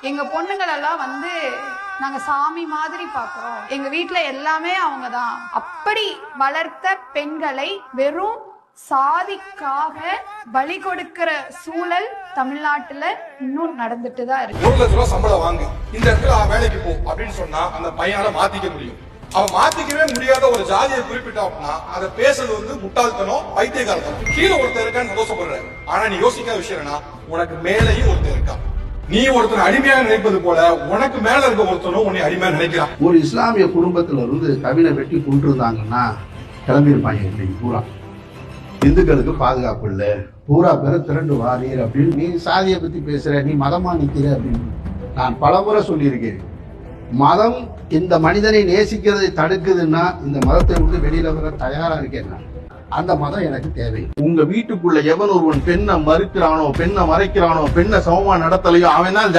எங்க பொண்ணுங்கள் எல்லாம் வந்து நாங்க சாமி மாதிரி பாக்குறோம், எங்க வீட்டுல எல்லாமே அவங்கதான். அப்படி வளர்த்த பெண்களை வெறும் சாதிக்காக பலி கொடுக்கிற சூழல் தமிழ்நாட்டுல இன்னும் நடந்துட்டு தான் இருக்கு. 1 லட்ச ரூபாய் சம்பளம் வாங்கு, இந்த இடத்துல வேலைக்கு போ அப்படின்னு சொன்னா அந்த பையனால மாத்திக்க முடியும். அவன் மாத்திக்கவே முடியாத ஒரு ஜாதியை குறிப்பிட்டா அப்படின்னா அதை பேசுறது வந்து முட்டாள்தனம், பைத்தியக்காரத்தனம். கீழே ஒருத்தர் இருக்கான்னு சந்தோஷப்படுற, ஆனா நீ யோசிக்காத விஷயம் என்ன, உனக்கு மேலேயும் ஒருத்தர் இருக்கான். நீ ஒருத்தர் அடிமையாக நினைப்பது போல உனக்கு மேல இருக்க ஒருத்தனும் உன்னை அடிமையா நினைக்கிறான். ஒரு இஸ்லாமிய குடும்பத்துல இருந்து கவினை வெட்டி கொண்டிருந்தாங்கன்னா கிளம்பியிருப்பாங்க. இன்னைக்கு பூரா இந்துக்களுக்கு பாதுகாப்பு இல்லை, பூரா பேரை திரண்டு வாரீர் அப்படின்னு நீ சாதியை பத்தி பேசுற, நீ மதமா நிக்கிற அப்படின்னு நான் பலமுறை சொல்லியிருக்கேன். மதம் இந்த மனிதனை நேசிக்கிறதை தடுக்குதுன்னா இந்த மதத்தை விட்டு வெளியில வர தயாரா இருக்கேன். அந்த மதம் எனக்கு தேவை. உங்க வீட்டுக்குள்ள எவன் ஒருவன் பெண்ணை மறுக்கிறானோ, பெண்ணை மறைக்கிறானோ, பெண்ணை சமமா நடத்தலையோ அவன் தான்